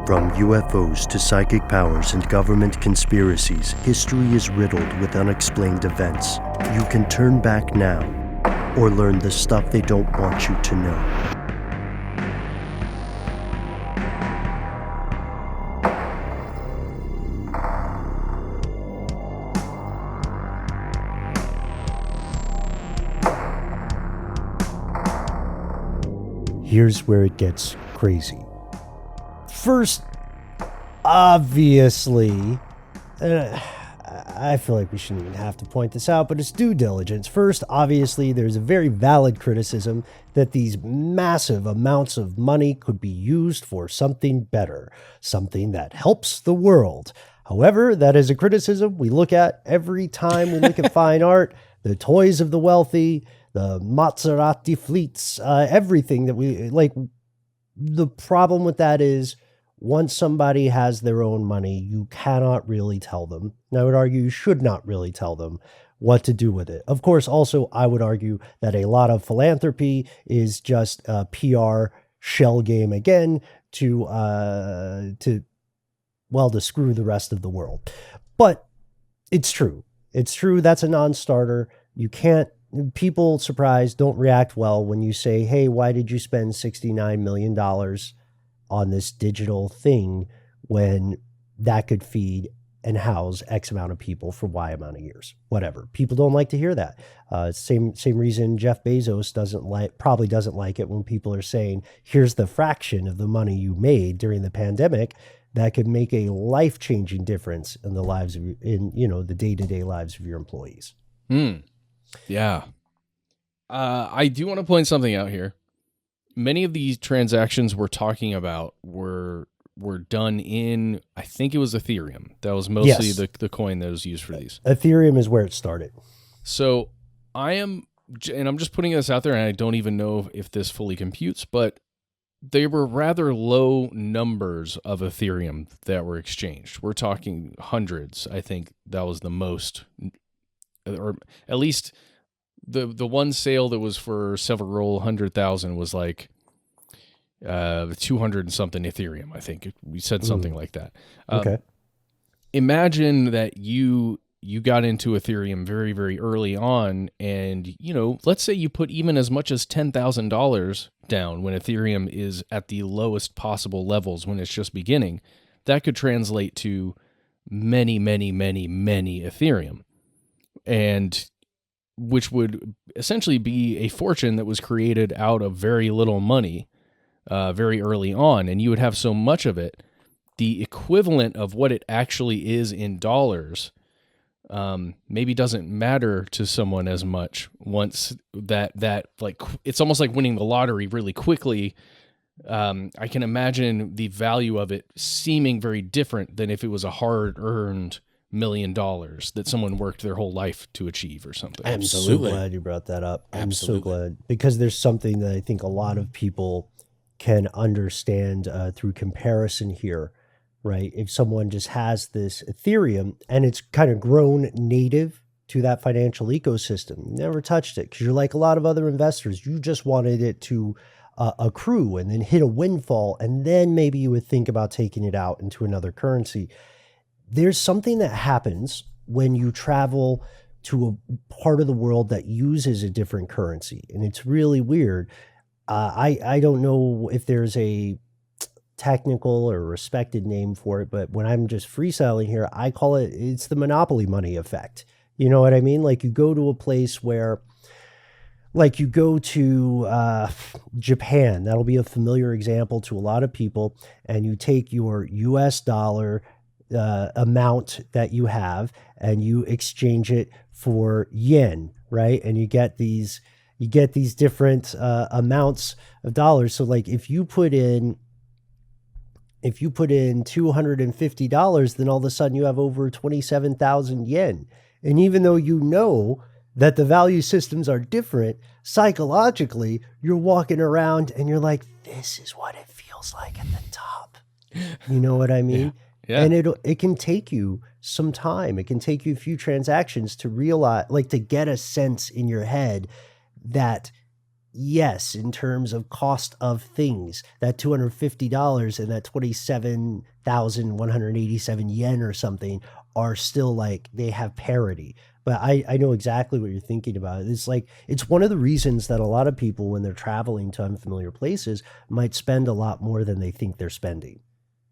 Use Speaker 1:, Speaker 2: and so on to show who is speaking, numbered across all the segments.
Speaker 1: From UFOs to psychic powers and government conspiracies, history is riddled with unexplained events. You can turn back now or learn the stuff they don't want you to know. Here's where it gets crazy. First, obviously, I feel like we shouldn't even have to point this out, but it's due diligence. First, obviously, there's a very valid criticism that these massive amounts of money could be used for something better, something that helps the world. However, that is a criticism we look at every time we look at fine art, the toys of the wealthy, the Maserati fleets, everything that we like. The problem with that is once somebody has their own money, you cannot really tell them. And I would argue you should not really tell them what to do with it. Of course, also, I would argue that a lot of philanthropy is just a PR shell game again to screw the rest of the world. But it's true. It's true. That's a non-starter. You can't. People surprised don't react well when you say, hey, why did you spend $69 million on this digital thing when that could feed and house X amount of people for Y amount of years? Whatever. People don't like to hear that. Same reason Jeff Bezos probably doesn't like it when people are saying, here's the fraction of the money you made during the pandemic that could make a life-changing difference in the lives of the day-to-day lives of your employees.
Speaker 2: Yeah. I do want to point something out here. Many of these transactions we're talking about were done in, I think it was Ethereum. That was mostly
Speaker 1: Yes.
Speaker 2: the coin that was used for these.
Speaker 1: Ethereum is where it started.
Speaker 2: So I'm just putting this out there, and I don't even know if this fully computes, but they were rather low numbers of Ethereum that were exchanged. We're talking hundreds. I think that was the most, or at least the one sale that was for several 100,000 was like 200 and something Ethereum. I think we said something like that.
Speaker 1: Okay.
Speaker 2: Imagine that you got into Ethereum very, very early on, and let's say you put even as much as $10,000 down when Ethereum is at the lowest possible levels when it's just beginning. That could translate to many, many, many, many Ethereum, and which would essentially be a fortune that was created out of very little money very early on, and you would have so much of it, the equivalent of what it actually is in dollars maybe doesn't matter to someone as much once that like it's almost like winning the lottery really quickly. I can imagine the value of it seeming very different than if it was a hard-earned $1 million that someone worked their whole life to achieve or something.
Speaker 1: I'm so glad you brought that up. I'm so glad, because there's something that I think a lot of people can understand through comparison here, right? If someone just has this Ethereum and it's kind of grown native to that financial ecosystem, you never touched it because you're like a lot of other investors. You just wanted it to accrue and then hit a windfall, and then maybe you would think about taking it out into another currency. There's something that happens when you travel to a part of the world that uses a different currency, and it's really weird. I don't know if there's a technical or respected name for it, but when I'm just freestyling here, I call it's the monopoly money effect. You know what I mean? Like you go to a place where, like you go to Japan, that'll be a familiar example to a lot of people, and you take your US dollar amount that you have and you exchange it for yen, right? And you get these different amounts of dollars. So like if you put in $250, then all of a sudden you have over 27,000 yen. And even though you know that the value systems are different, psychologically, you're walking around and you're like, this is what it feels like at the top. You know what I mean?
Speaker 2: Yeah.
Speaker 1: And it can take you some time. It can take you a few transactions to realize, like to get a sense in your head that Yes, in terms of cost of things, that $250 and that 27,187 yen or something are still like they have parity. But I know exactly what you're thinking about. It's like it's one of the reasons that a lot of people, when they're traveling to unfamiliar places, might spend a lot more than they think they're spending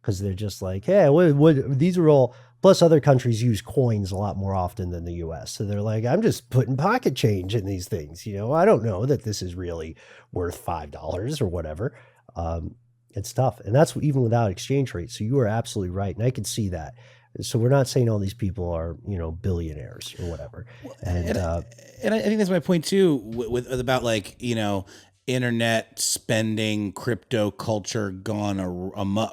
Speaker 1: because they're just like, hey, what these are all. Plus, other countries use coins a lot more often than the U.S. So they're like, I'm just putting pocket change in these things. I don't know that this is really worth $5 or whatever. It's tough, and that's even without exchange rates. So you are absolutely right, and I can see that. So we're not saying all these people are, billionaires or whatever. And
Speaker 3: And I think that's my point too, with about like, internet spending, crypto culture gone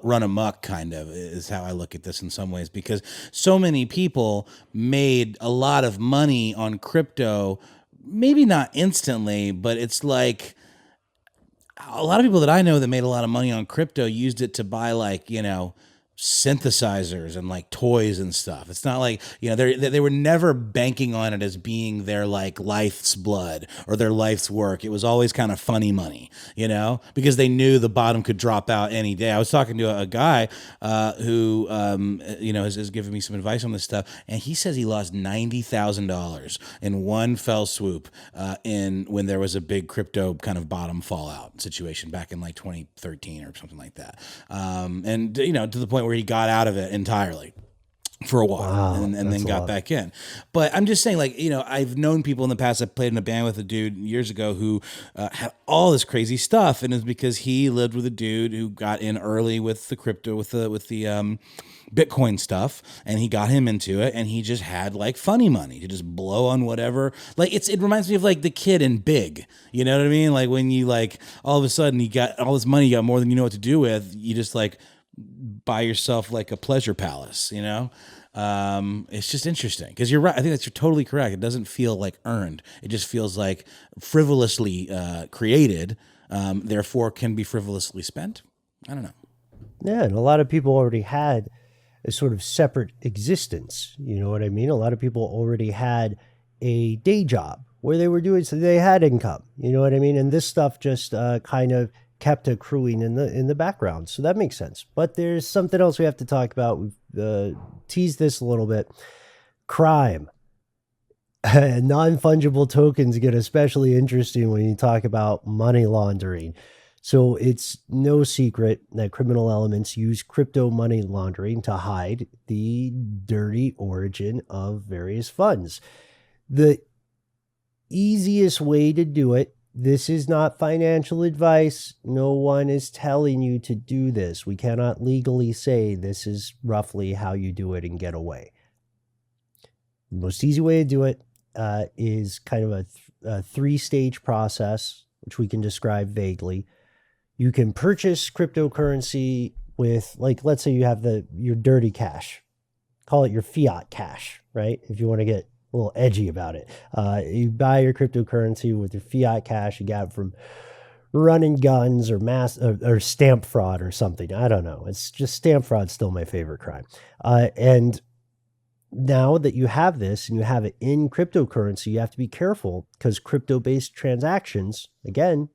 Speaker 3: run amok, kind of is how I look at this in some ways, because so many people made a lot of money on crypto, maybe not instantly, but it's like a lot of people that I know that made a lot of money on crypto used it to buy like, synthesizers and like toys and stuff. It's not like, they were never banking on it as being their like life's blood or their life's work. It was always kind of funny money, because they knew the bottom could drop out any day. I was talking to a guy who, has given me some advice on this stuff. And he says he lost $90,000 in one fell swoop when there was a big crypto kind of bottom fallout situation back in like 2013 or something like that. And, to the point where he got out of it entirely for a while.
Speaker 1: Wow,
Speaker 3: and then got back in. But I'm just saying, like, I've known people in the past. I played in a band with a dude years ago who had all this crazy stuff, and it's because he lived with a dude who got in early with the crypto, with the Bitcoin stuff, and he got him into it, and he just had like funny money to just blow on whatever. Like it reminds me of like the kid in Big. You know what I mean? Like when you like all of a sudden you got all this money, you got more than you know what to do with. You just like buy yourself like a pleasure palace, It's just interesting because you're right. I think you're totally correct. It doesn't feel like earned. It just feels like frivolously created, therefore can be frivolously spent. I don't know.
Speaker 1: Yeah, and a lot of people already had a sort of separate existence. You know what I mean? A lot of people already had a day job where they were doing, so they had income. You know what I mean? And this stuff just kind of kept accruing in the background. So that makes sense. But there's something else we have to talk about. We've teased this a little bit. Crime. Non-fungible tokens get especially interesting when you talk about money laundering. So it's no secret that criminal elements use crypto money laundering to hide the dirty origin of various funds. The easiest way to do it, this is not financial advice. No one is telling you to do this. We cannot legally say this is roughly how you do it and get away. The most easy way to do it is kind of a three-stage process, which we can describe vaguely. You can purchase cryptocurrency with, like, let's say you have your dirty cash. Call it your fiat cash, right? If you want to get a little edgy about it. You buy your cryptocurrency with your fiat cash you got from running guns or or stamp fraud or something. I don't know. It's just stamp fraud still my favorite crime. And now that you have this and you have it in cryptocurrency, you have to be careful because crypto-based transactions, again,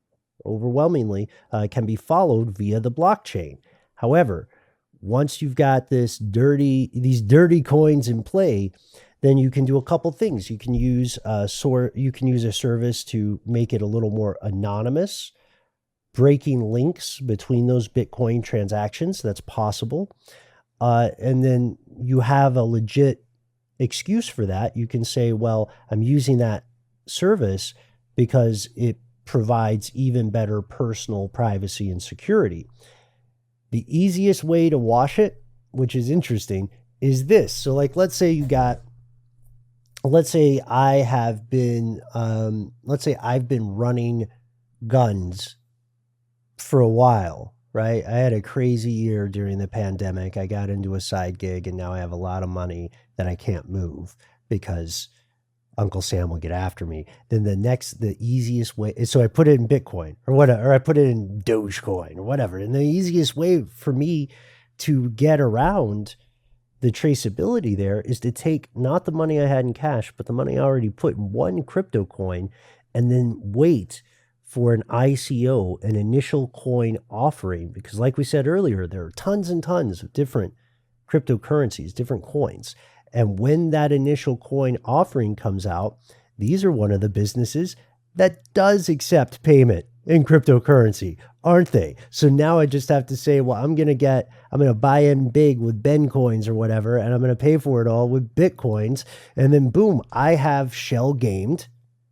Speaker 1: overwhelmingly, can be followed via the blockchain. However, once you've got these dirty coins in play, then you can do a couple things. You can use a service to make it a little more anonymous, breaking links between those Bitcoin transactions. That's possible. And then you have a legit excuse for that. You can say, well, I'm using that service because it provides even better personal privacy and security. The easiest way to wash it, which is interesting, is this. So like, let's say I've been running guns for a while, right? I had a crazy year during the pandemic. I got into a side gig and now I have a lot of money that I can't move because Uncle Sam will get after me. Then the easiest way, so I put it in Bitcoin or whatever, or I put it in Dogecoin or whatever. And the easiest way for me to get around the traceability there is to take not the money I had in cash, but the money I already put in one crypto coin and then wait for an ICO, an initial coin offering, because like we said earlier, there are tons and tons of different cryptocurrencies, different coins. And when that initial coin offering comes out, these are one of the businesses that does accept payment in cryptocurrency, aren't they? So now I just have to say, well, I'm going to buy in big with Ben coins or whatever, and I'm going to pay for it all with Bitcoins. And then boom, I have shell gamed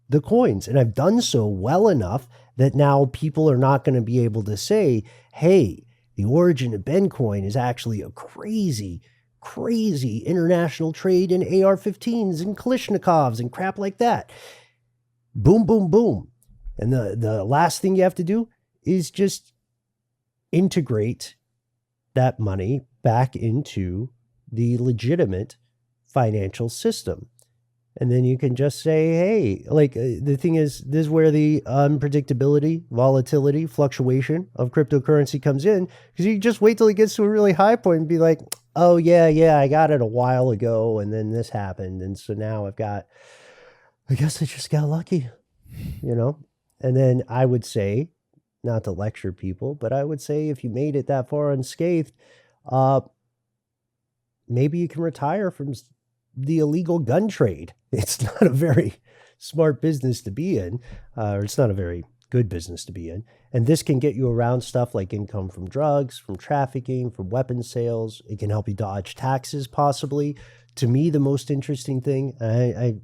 Speaker 1: the coins. And I've done so well enough that now people are not going to be able to say, hey, the origin of Ben coin is actually a crazy international trade in AR-15s and Kalashnikovs and crap like that. Boom, boom, boom. And the last thing you have to do is just integrate that money back into the legitimate financial system. And then you can just say, hey, like the thing is, this is where the unpredictability, volatility, fluctuation of cryptocurrency comes in, because you just wait till it gets to a really high point and be like, oh, yeah, I got it a while ago, and then this happened. And so now I guess I just got lucky, you know? And then I would say, not to lecture people, but I would say if you made it that far unscathed, maybe you can retire from the illegal gun trade. It's not a very smart business to be in, or it's not a very good business to be in. And this can get you around stuff like income from drugs, from trafficking, from weapons sales. It can help you dodge taxes, possibly. To me, the most interesting thing, I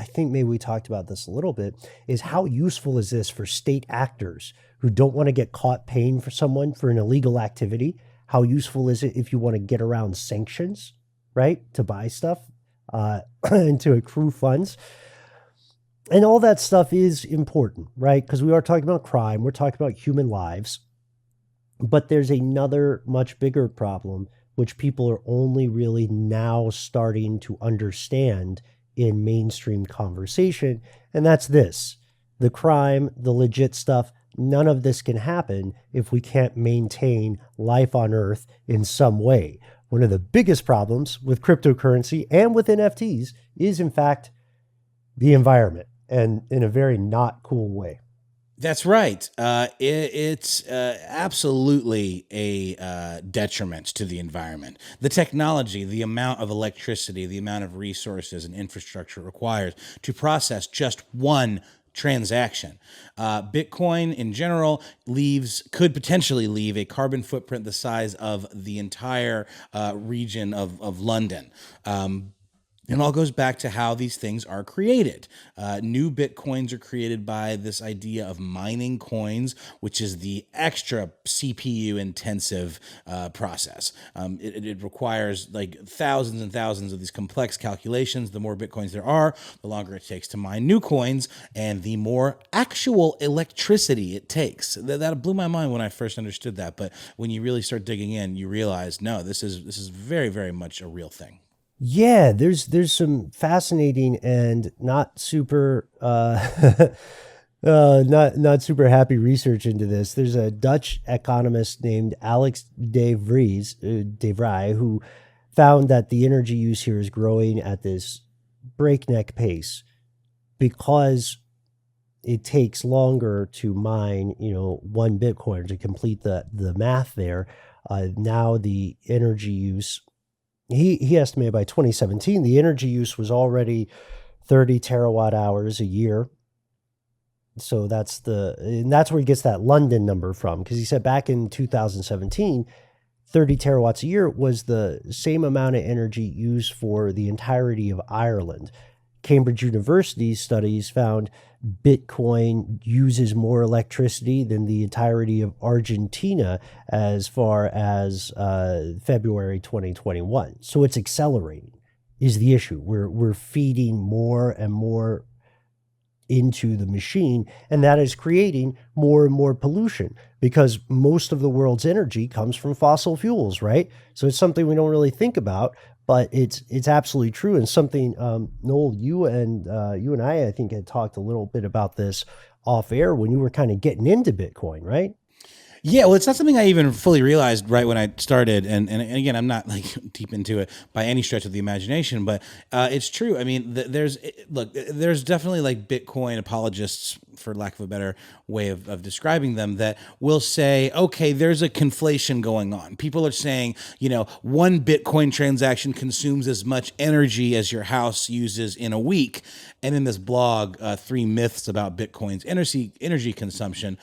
Speaker 1: think maybe we talked about this a little bit, is how useful is this for state actors who don't want to get caught paying for someone for an illegal activity? How useful is it if you want to get around sanctions, right? To buy stuff and to accrue funds. And all that stuff is important, right? Because we are talking about crime, we're talking about human lives. But there's another much bigger problem, which people are only really now starting to understand in mainstream conversation. And that's this: the crime, the legit stuff, none of this can happen if we can't maintain life on Earth in some way. One of the biggest problems with cryptocurrency and with NFTs is, in fact, the environment, and in a very not cool way.
Speaker 3: That's right. It's absolutely a detriment to the environment. The technology, the amount of electricity, the amount of resources and infrastructure required to process just one transaction. Bitcoin in general could potentially leave a carbon footprint the size of the entire region of London. It all goes back to how these things are created. New Bitcoins are created by this idea of mining coins, which is the extra CPU intensive process. It requires like thousands and thousands of these complex calculations. The more Bitcoins there are, the longer it takes to mine new coins, and the more actual electricity it takes. That blew my mind when I first understood that. But when you really start digging in, you realize, no, this is very, very much a real thing.
Speaker 1: Yeah, there's some fascinating and not super not super happy research into this. There's a Dutch economist named Alex de Vrij who found that the energy use here is growing at this breakneck pace because it takes longer to mine, one Bitcoin to complete the math there. Now the energy use, he estimated by 2017, the energy use was already 30 terawatt hours a year. So that's where he gets that London number from, because he said back in 2017, 30 terawatts a year was the same amount of energy used for the entirety of Ireland. Cambridge University studies found Bitcoin uses more electricity than the entirety of Argentina as far as February 2021. So it's accelerating is the issue. We're feeding more and more into the machine, and that is creating more and more pollution because most of the world's energy comes from fossil fuels, right? So it's something we don't really think about, but it's absolutely true, and something Noel, you and I think had talked a little bit about this off air when you were kind of getting into Bitcoin, right?
Speaker 3: Yeah, well, it's not something I even fully realized right when I started, and again, I'm not like deep into it by any stretch of the imagination, but it's true. I mean, there's definitely like Bitcoin apologists for lack of a better way of describing them, that will say, okay, there's a conflation going on. People are saying, one Bitcoin transaction consumes as much energy as your house uses in a week. And in this blog, 3 myths about Bitcoin's energy consumption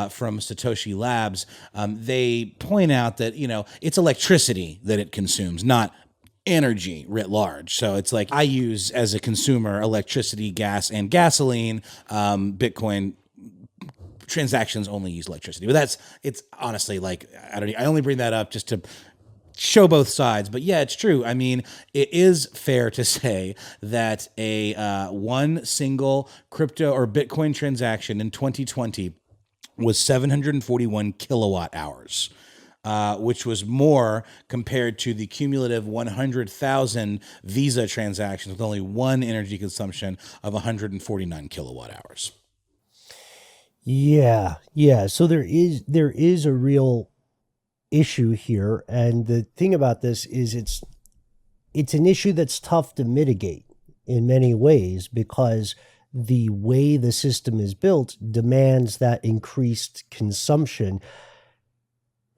Speaker 3: from Satoshi Labs, they point out that, it's electricity that it consumes, not energy writ large. So it's like I use as a consumer electricity, gas, and gasoline. Bitcoin transactions only use electricity, but it's honestly like, I only bring that up just to show both sides. But yeah, it's true. I mean, it is fair to say that a one single crypto or Bitcoin transaction in 2020 was 741 kilowatt hours. Which was more compared to the cumulative 100,000 Visa transactions with only one energy consumption of 149 kilowatt hours.
Speaker 1: Yeah. So there is a real issue here, and the thing about this is it's an issue that's tough to mitigate in many ways, because the way the system is built demands that increased consumption.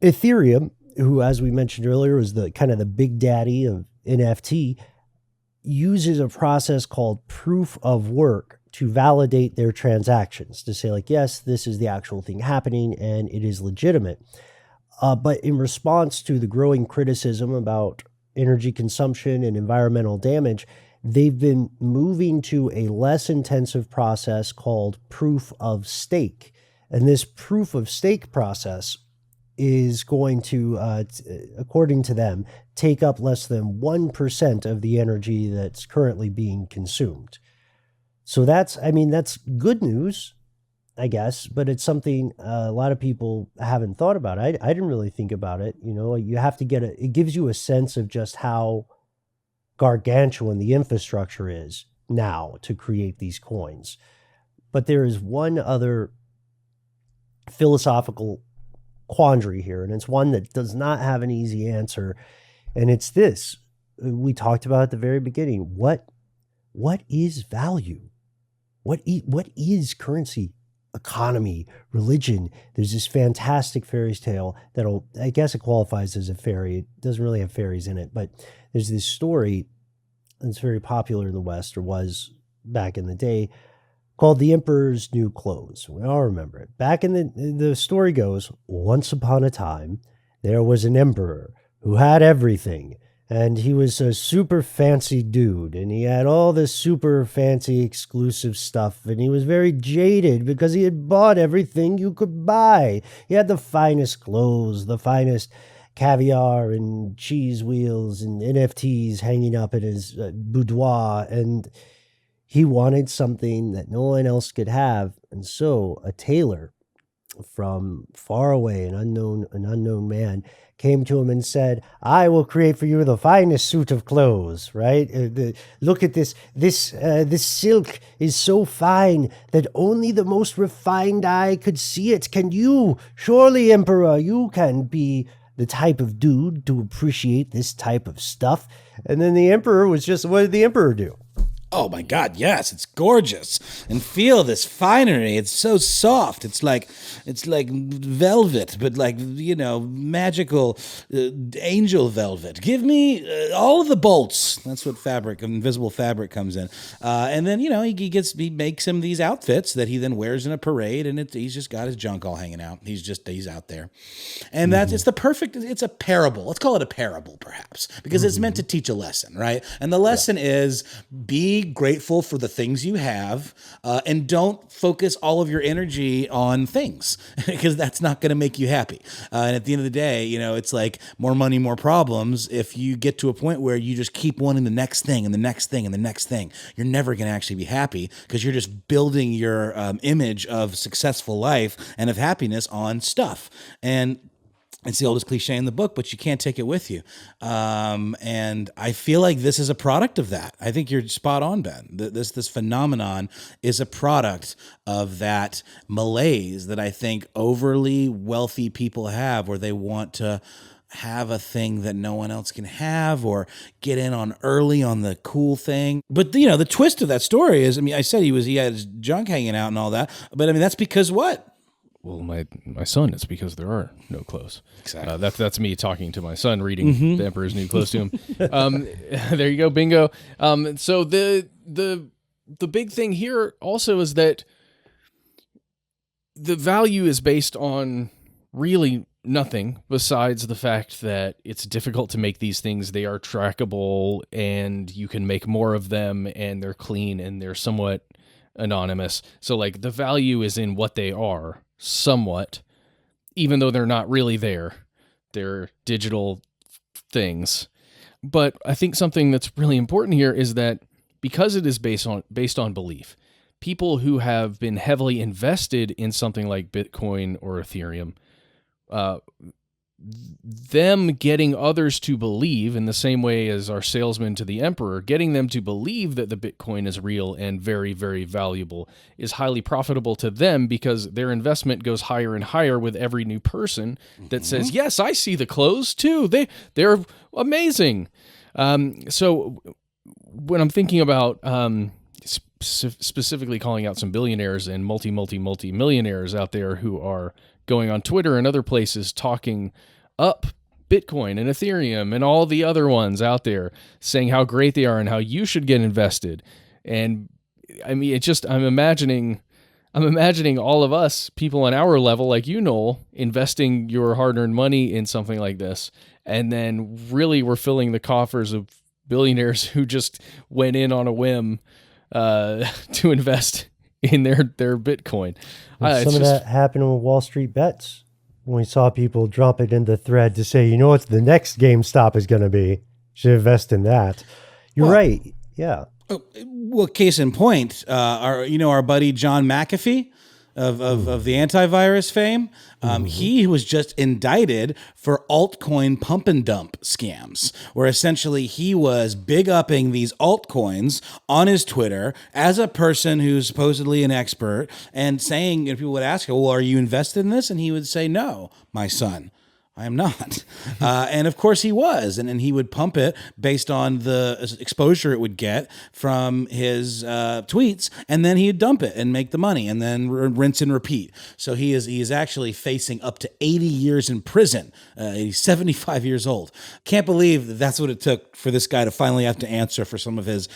Speaker 1: Ethereum, who, as we mentioned earlier, is the kind of the big daddy of NFT, uses a process called proof of work to validate their transactions, to say like, yes, this is the actual thing happening and it is legitimate. But in response to the growing criticism about energy consumption and environmental damage, they've been moving to a less intensive process called proof of stake. And this proof of stake process is going to, according to them, take up less than 1% of the energy that's currently being consumed. So that's good news, I guess, but it's something a lot of people haven't thought about. I didn't really think about it. You have to it gives you a sense of just how gargantuan the infrastructure is now to create these coins. But there is one other philosophical quandary here, and it's one that does not have an easy answer, and it's this. We talked about at the very beginning. What is value? What is currency, economy, religion? There's this fantastic fairy tale I guess it qualifies as a fairy. It doesn't really have fairies in it, but there's this story that's very popular in the West, or was back in the day, called The Emperor's New Clothes. We all remember it. Back in the story goes, once upon a time, there was an emperor who had everything, and he was a super fancy dude, and he had all this super fancy exclusive stuff, and he was very jaded because he had bought everything you could buy. He had the finest clothes, the finest caviar and cheese wheels and NFTs hanging up in his boudoir, and he wanted something that no one else could have. And so a tailor from far away, an unknown man, came to him and said, I will create for you the finest suit of clothes, right? Look at this. This silk is so fine that only the most refined eye could see it. Can you, surely, Emperor, you can be the type of dude to appreciate this type of stuff? And then the emperor was just, what did the emperor do?
Speaker 3: Oh my God, yes, it's gorgeous. And feel this finery. It's so soft. It's like velvet, but magical angel velvet. Give me all of the bolts. That's what invisible fabric comes in. And then, he makes him these outfits that he then wears in a parade, and he's just got his junk all hanging out. He's out there. And it's a parable. Let's call it a parable, perhaps, because it's meant to teach a lesson, right? And the lesson is, be grateful for the things you have, and don't focus all of your energy on things, because that's not going to make you happy. And at the end of the day, it's like more money, more problems. If you get to a point where you just keep wanting the next thing and the next thing and the next thing, you're never going to actually be happy, because you're just building your image of successful life and of happiness on stuff. And it's the oldest cliche in the book, but you can't take it with you. And I feel like this is a product of that. I think you're spot on, Ben. This phenomenon is a product of that malaise that I think overly wealthy people have, where they want to have a thing that no one else can have or get in on early on the cool thing. But the twist of that story is, I mean, I said he had his junk hanging out and all that, but I mean, that's because what?
Speaker 2: Well, my son, it's because there are no clothes.
Speaker 3: Exactly.
Speaker 2: That's me talking to my son, reading The Emperor's New Clothes to him. There you go, bingo. So the big thing here also is that the value is based on really nothing besides the fact that it's difficult to make these things. They are trackable, and you can make more of them, and they're clean, and they're somewhat anonymous. So like the value is in what they are somewhat, even though they're not really there. They're digital things. But I think something that's really important here is that because it is based on belief, people who have been heavily invested in something like Bitcoin or Ethereum, them getting others to believe in the same way as our salesman to the emperor, getting them to believe that the Bitcoin is real and very, very valuable is highly profitable to them, because their investment goes higher and higher with every new person that says, yes, I see the clothes too. They're amazing. So when I'm thinking about specifically calling out some billionaires and multi-millionaires out there who are going on Twitter and other places talking up Bitcoin and Ethereum and all the other ones out there, saying how great they are and how you should get invested. And I mean, I'm imagining all of us, people on our level, like you, Noel, investing your hard-earned money in something like this. And then really we're filling the coffers of billionaires who just went in on a whim to invest in their Bitcoin.
Speaker 1: Some of that happened with Wall Street Bets, when we saw people drop it in the thread to say, you know what the next GameStop is going to be? Should invest in that. You're right. Yeah.
Speaker 3: Well, case in point, our buddy John McAfee of the antivirus fame, he was just indicted for altcoin pump and dump scams, where essentially he was big upping these altcoins on his Twitter as a person who's supposedly an expert, and saying, people would ask him, well, are you invested in this? And he would say, no, my son, I am not. And of course he was. And he would pump it based on the exposure it would get from his tweets. And then he'd dump it and make the money and then rinse and repeat. So he is actually facing up to 80 years in prison. He's 75 years old. Can't believe that's what it took for this guy to finally have to answer for some of his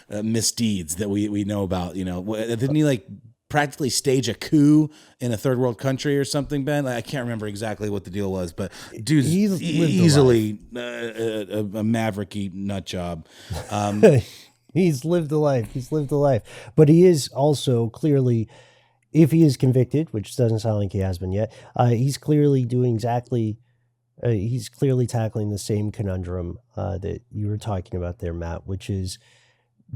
Speaker 3: misdeeds that we know about. Didn't he practically stage a coup in a third world country or something, Ben? I can't remember exactly what the deal was, but dude's easily a mavericky nut job.
Speaker 1: He's lived a life. But he is also clearly, if he is convicted, which doesn't sound like he has been yet, he's clearly doing he's clearly tackling the same conundrum that you were talking about there, Matt, which is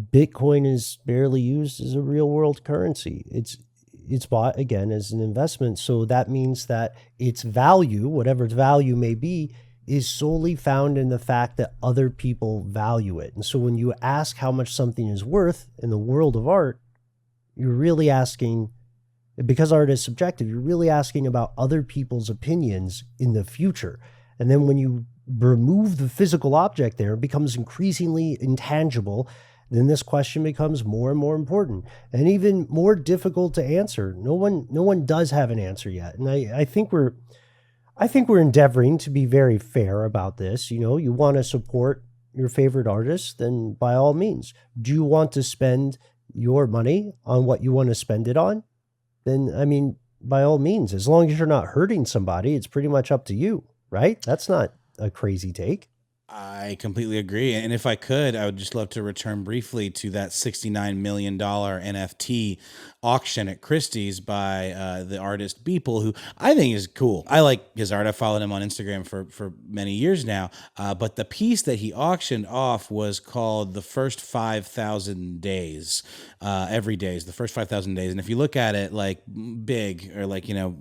Speaker 1: Bitcoin is barely used as a real world currency. It's bought, again, as an investment. So that means that its value, whatever its value may be, is solely found in the fact that other people value it. And so when you ask how much something is worth in the world of art, you're really asking, because art is subjective, you're really asking about other people's opinions in the future. And then when you remove the physical object there, it becomes increasingly intangible. Then this question becomes more and more important and even more difficult to answer. No one does have an answer yet. And I think we're endeavoring to be very fair about this. You want to support your favorite artist, then by all means. Do you want to spend your money on what you want to spend it on? Then, by all means, as long as you're not hurting somebody, it's pretty much up to you, right? That's not a crazy take.
Speaker 3: I completely agree. And if I could, I would just love to return briefly to that $69 million NFT auction at Christie's by the artist Beeple, who I think is cool. I like his art. I followed him on Instagram for many years now. But the piece that he auctioned off was called The First 5,000 Days. Every day is the first 5,000 days. And if you look at it big or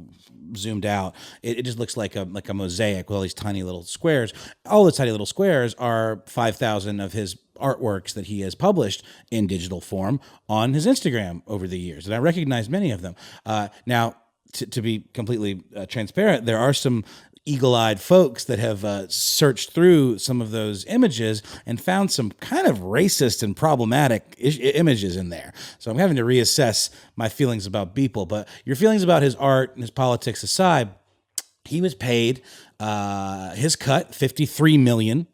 Speaker 3: zoomed out, it just looks like a mosaic with all these tiny little squares. All the tiny little squares are 5,000 of his artworks that he has published in digital form on his Instagram over the years. And I recognize many of them. Now, to be completely transparent, there are some eagle-eyed folks that have searched through some of those images and found some kind of racist and problematic images in there. So I'm having to reassess my feelings about Beeple. But your feelings about his art and his politics aside, he was paid his cut, $53 million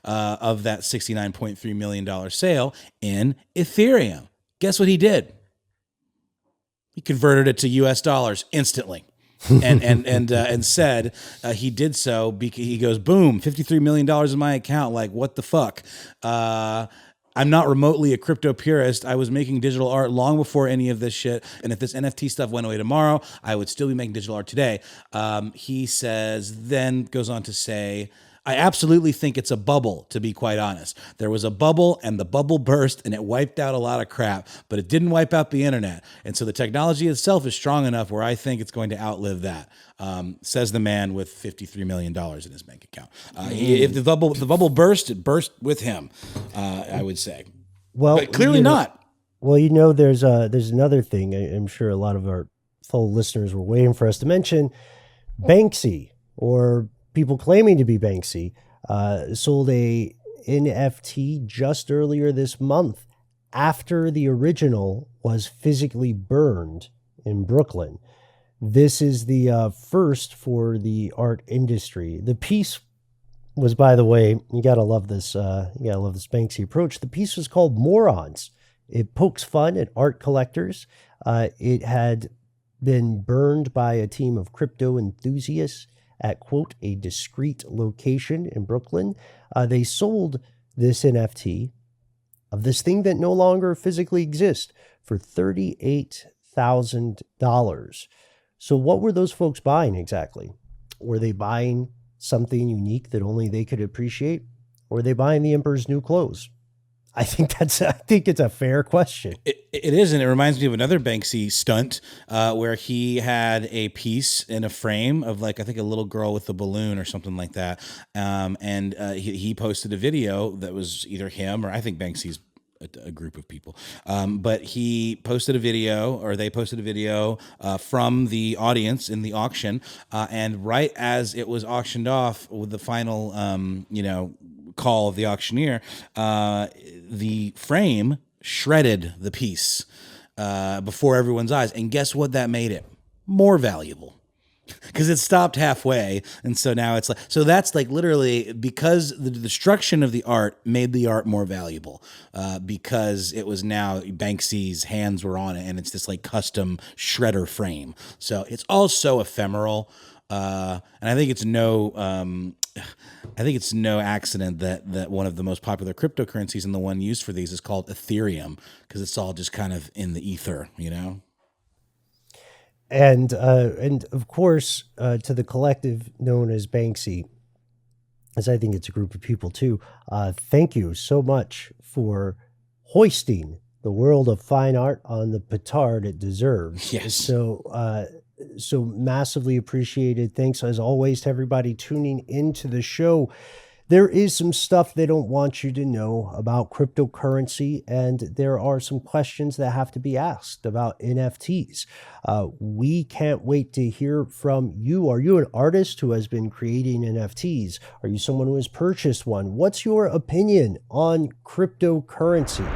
Speaker 3: of that $69.3 million sale in Ethereum. Guess what he did? He converted it to US dollars instantly. and said he did so because he goes, boom, $53 million in my account. Like, what the fuck? I'm not remotely a crypto purist. I was making digital art long before any of this shit. And if this NFT stuff went away tomorrow, I would still be making digital art today. He says, then goes on to say, I absolutely think it's a bubble, to be quite honest. There was a bubble and the bubble burst and it wiped out a lot of crap, but it didn't wipe out the internet. And so the technology itself is strong enough where I think it's going to outlive that, says the man with $53 million in his bank account. If the bubble burst, it burst with him, I would say.
Speaker 1: Well,
Speaker 3: but clearly not.
Speaker 1: Well, there's another thing I'm sure a lot of our fellow listeners were waiting for us to mention. Banksy, or people claiming to be Banksy, sold a NFT just earlier this month after the original was physically burned in Brooklyn. This is the first for the art industry. The piece was, by the way, you gotta love this Banksy approach. The piece was called Morons. It pokes fun at art collectors. It had been burned by a team of crypto enthusiasts at, quote, a discreet location in Brooklyn. They sold this NFT of this thing that no longer physically exists for $38,000. So what were those folks buying exactly? Were they buying something unique that only they could appreciate? Or were they buying the emperor's new clothes? I think it's a fair question.
Speaker 3: It is, and it reminds me of another Banksy stunt where he had a piece in a frame of, like, I think a little girl with a balloon or something like that, and he posted a video that was either him or I think Banksy's a group of people, but he posted a video, or they posted a video from the audience in the auction, and right as it was auctioned off with the final, call of the auctioneer, the frame shredded the piece before everyone's eyes. And guess what that made it? More valuable. Because it stopped halfway. And so now it's like, so that's like literally because the destruction of the art made the art more valuable, because it was now Banksy's hands were on it and it's this like custom shredder frame. So it's all so ephemeral. And I think it's no accident that one of the most popular cryptocurrencies and the one used for these is called Ethereum, because it's all just kind of in the ether,
Speaker 1: And of course, to the collective known as Banksy, as I think it's a group of people too, thank you so much for hoisting the world of fine art on the petard it deserves.
Speaker 3: Yes.
Speaker 1: So massively appreciated. Thanks as always to everybody tuning into the show. There is some stuff they don't want you to know about cryptocurrency, and there are some questions that have to be asked about NFTs. We can't wait to hear from you. Are you an artist who has been creating NFTs? Are you someone who has purchased one? What's your opinion on cryptocurrency?